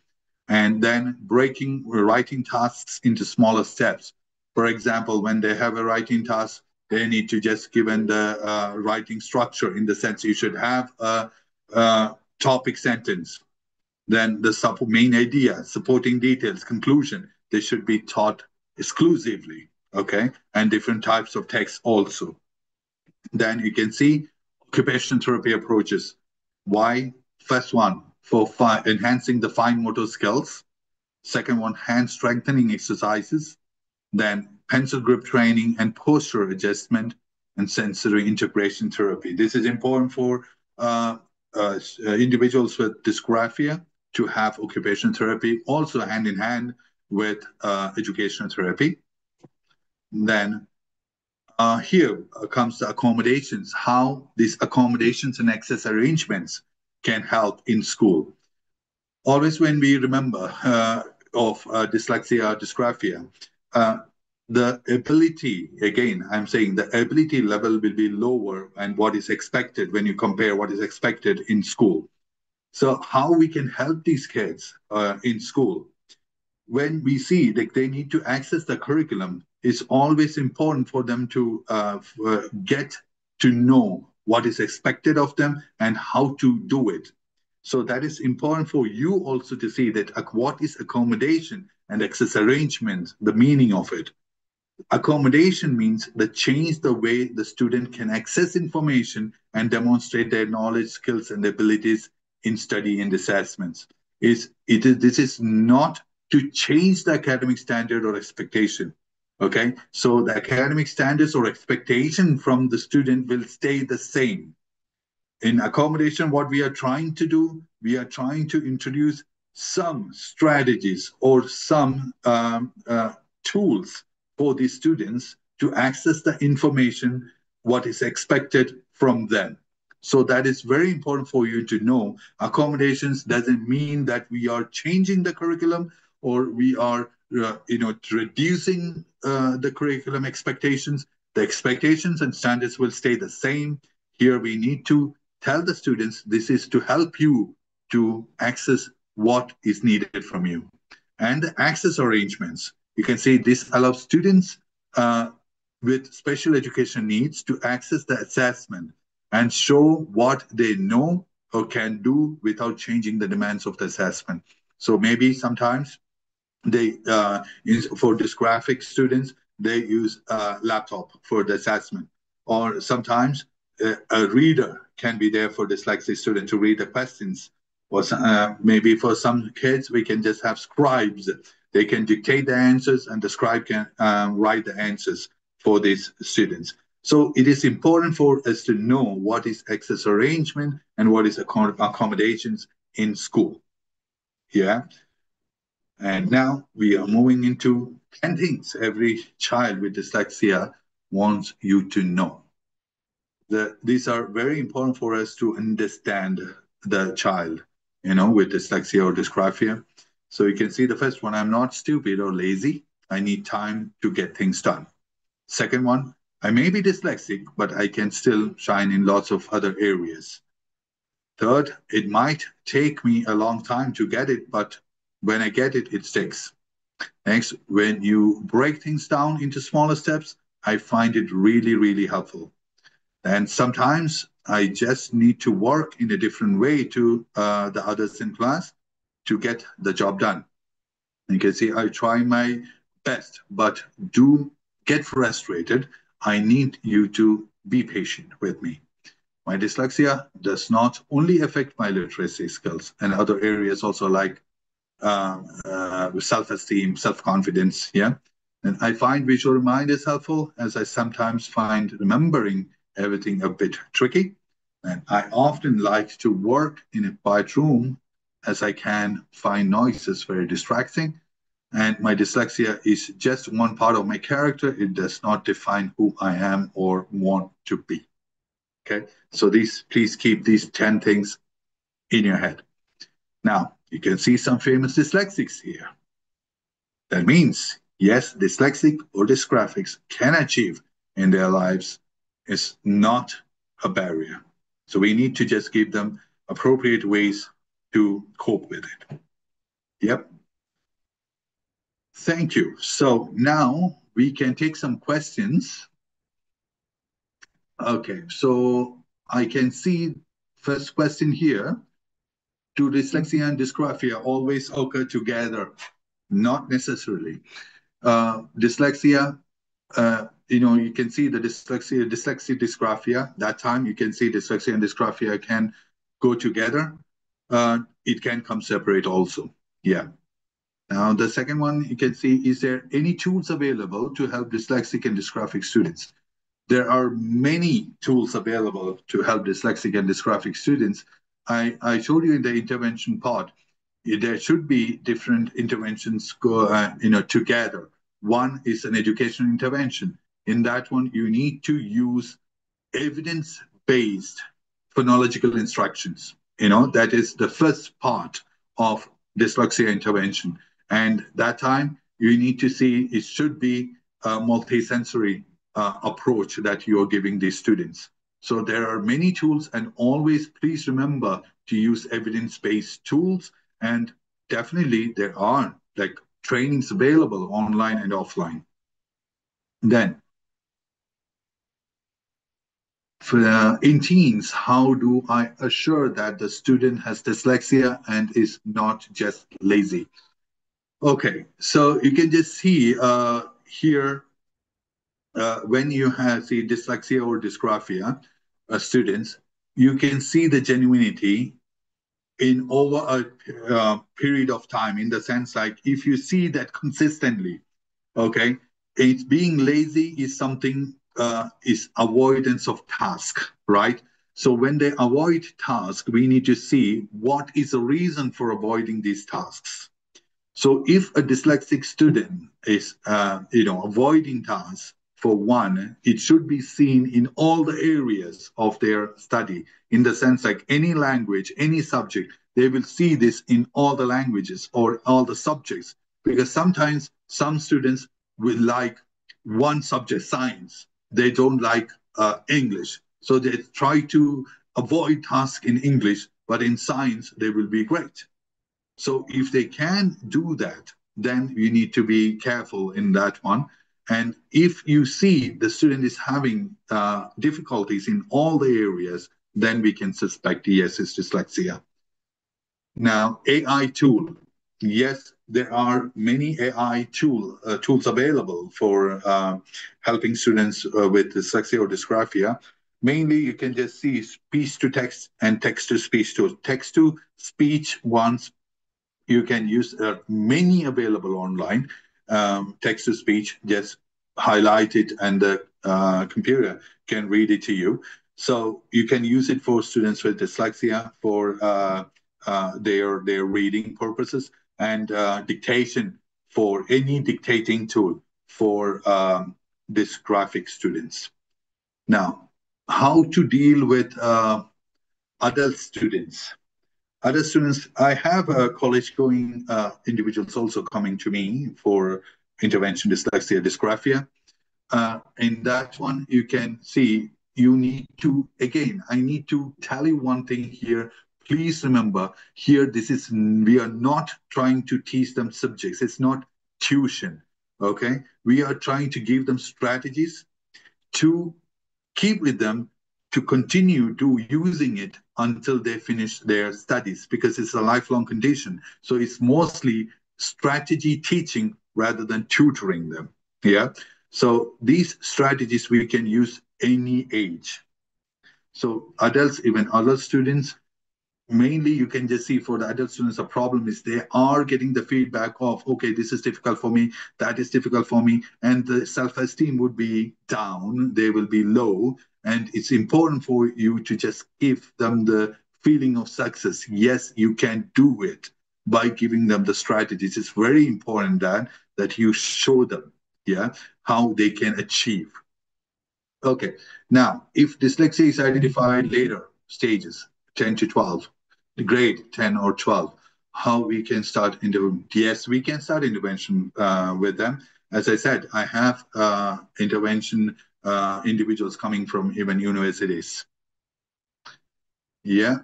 And then breaking writing tasks into smaller steps. For example, when they have a writing task, they need to just given the writing structure, in the sense you should have a topic sentence, then the main idea, supporting details, conclusion, they should be taught exclusively, okay? And different types of text also. Then you can see occupational therapy approaches. Why? First one, for enhancing the fine motor skills. Second one, hand strengthening exercises. Then pencil grip training and posture adjustment and sensory integration therapy. This is important for individuals with dysgraphia to have occupational therapy, also hand in hand with educational therapy. Then here comes the accommodations, how these accommodations and access arrangements can help in school. Always when we remember of dyslexia, dysgraphia, the ability, again, I'm saying the ability level will be lower and what is expected when you compare what is expected in school. So how we can help these kids in school? When we see that they need to access the curriculum, it's always important for them to get to know what is expected of them and how to do it. So that is important for you also to see that what is accommodation and access arrangement, the meaning of it. Accommodation means the change the way the student can access information and demonstrate their knowledge, skills, and abilities in study and assessments. This is not to change the academic standard or expectation. Okay, so the academic standards or expectation from the student will stay the same. In accommodation, what we are trying to do, we are trying to introduce some strategies or some tools for the students to access the information, what is expected from them. So that is very important for you to know. Accommodations doesn't mean that we are changing the curriculum or we are reducing the curriculum expectations. The expectations and standards will stay the same. Here we need to tell the students this is to help you to access what is needed from you. And the access arrangements, you can see this allows students with special education needs to access the assessment and show what they know or can do without changing the demands of the assessment. So maybe sometimes they, for dysgraphic students, they use a laptop for the assessment. Or sometimes a reader can be there for dyslexic student to read the questions. Or maybe for some kids, we can just have scribes. They can dictate the answers and the scribe can write the answers for these students. So it is important for us to know what is access arrangement and what is accommodations in school. Yeah. And now we are moving into 10 things every child with dyslexia wants you to know. These are very important for us to understand the child, with dyslexia or dysgraphia. So you can see the first one, I'm not stupid or lazy. I need time to get things done. Second one, I may be dyslexic, but I can still shine in lots of other areas. Third, it might take me a long time to get it, but when I get it, it sticks. Next, when you break things down into smaller steps, I find it really, really helpful. And sometimes I just need to work in a different way to the others in class to get the job done. You can see I try my best, but do get frustrated. I need you to be patient with me. My dyslexia does not only affect my literacy skills and other areas also like self-esteem, self-confidence, yeah? And I find visual reminders helpful as I sometimes find remembering everything a bit tricky. And I often like to work in a quiet room as I can find noises very distracting. And my dyslexia is just one part of my character. It does not define who I am or want to be. Okay, so please keep these 10 things in your head. Now, you can see some famous dyslexics here. That means, yes, dyslexic or dysgraphics can achieve in their lives is not a barrier. So we need to just give them appropriate ways to cope with it. Yep. Thank you. So now we can take some questions. Okay, so I can see first question here. Do dyslexia and dysgraphia always occur together? Not necessarily. Dyslexia, you can see the dyslexia, dysgraphia. That time you can see dyslexia and dysgraphia can go together. It can come separate also. Yeah. Now, the second one you can see, is there any tools available to help dyslexic and dysgraphic students? There are many tools available to help dyslexic and dysgraphic students. I showed you in the intervention part, there should be different interventions together. One is an educational intervention. In that one, you need to use evidence-based phonological instructions. That is the first part of dyslexia intervention. And that time, you need to see it should be a multisensory approach that you're giving these students. So there are many tools, and always please remember to use evidence-based tools. And definitely there are like trainings available online and offline. Then in teens, how do I assure that the student has dyslexia and is not just lazy? Okay, so you can just see here when you have the dyslexia or dysgraphia students, you can see the genuinity in over a period of time, in the sense like if you see that consistently, okay, it's being lazy is something is avoidance of task, right? So when they avoid task, we need to see what is the reason for avoiding these tasks. So if a dyslexic student is, avoiding tasks, for one, it should be seen in all the areas of their study, in the sense like any language, any subject, they will see this in all the languages or all the subjects, because sometimes some students will like one subject, science, they don't like English. So they try to avoid tasks in English, but in science, they will be great. So if they can do that, then you need to be careful in that one. And if you see the student is having difficulties in all the areas, then we can suspect, yes, it's dyslexia. Now, AI tool. Yes, there are many AI tools available for helping students with dyslexia or dysgraphia. Mainly, you can just see speech to text and text to speech tools. Text to speech ones you can use many available online. Text to speech, just highlight it and the computer can read it to you. So you can use it for students with dyslexia for their reading purposes, and dictation for any dictating tool for dysgraphic students. Now, how to deal with adult students? Other students, I have college-going individuals also coming to me for intervention dyslexia, dysgraphia. in that one, you can see you need to, again, I need to tell you one thing here. Please remember here, we are not trying to teach them subjects. It's not tuition, okay? We are trying to give them strategies to keep with them, to continue to using it until they finish their studies, because it's a lifelong condition. So it's mostly strategy teaching rather than tutoring them. Yeah. So these strategies we can use any age. So adults, even other students, mainly you can just see for the adult students, the problem is they are getting the feedback of, okay, this is difficult for me, that is difficult for me, and the self-esteem would be down, they will be low. And it's important for you to just give them the feeling of success. Yes, you can do it, by giving them the strategies. It's very important that you show them, yeah, how they can achieve. Okay. Now, if dyslexia is identified later stages, 10 to 12, the grade 10 or 12, how we can start intervention? Yes, we can start intervention with them. As I said, I have intervention individuals coming from even universities. Yeah.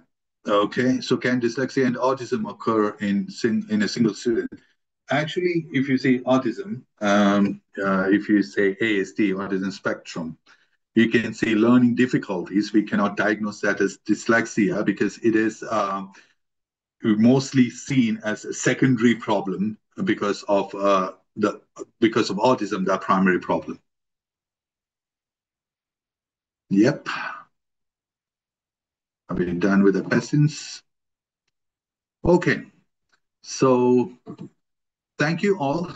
Okay. So can dyslexia and autism occur in a single student? Actually, if you say autism, if you say ASD, autism spectrum, you can see learning difficulties. We cannot diagnose that as dyslexia because it is mostly seen as a secondary problem because of autism, the primary problem. Yep. Are we done with the questions? Okay. So thank you all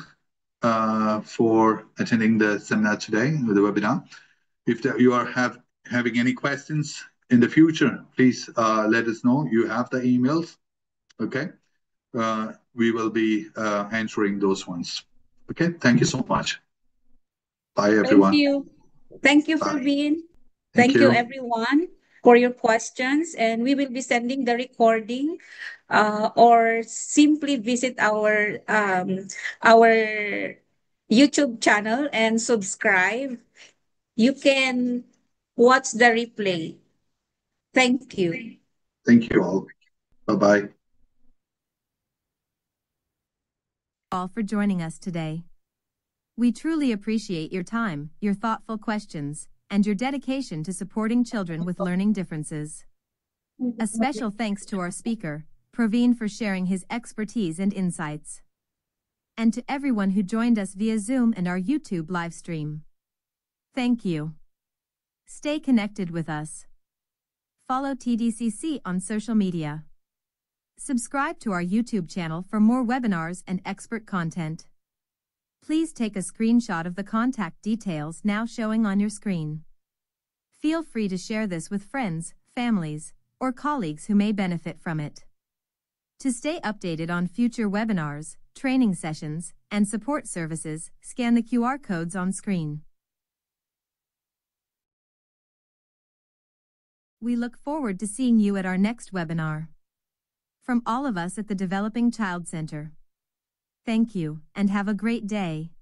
for attending the seminar today, the webinar. If you are having any questions in the future, please let us know. You have the emails, okay? We will be answering those ones. Okay, thank you so much. Bye, Thank everyone. you. Thank you, Bye. Praveen. Thank Thank you, you. everyone, for your questions. And we will be sending the recording or simply visit our YouTube channel and subscribe. You can watch the replay. Thank you. Thank you all. Bye-bye. All for joining us today. We truly appreciate your time, your thoughtful questions, and your dedication to supporting children with learning differences. A special thanks to our speaker, Praveen, for sharing his expertise and insights. And to everyone who joined us via Zoom and our YouTube live stream. Thank you. Stay connected with us. Follow TDCC on social media. Subscribe to our YouTube channel for more webinars and expert content. Please take a screenshot of the contact details now showing on your screen. Feel free to share this with friends, families, or colleagues who may benefit from it. To stay updated on future webinars, training sessions, and support services, scan the QR codes on screen. We look forward to seeing you at our next webinar. From all of us at the Developing Child Center. Thank you, and have a great day.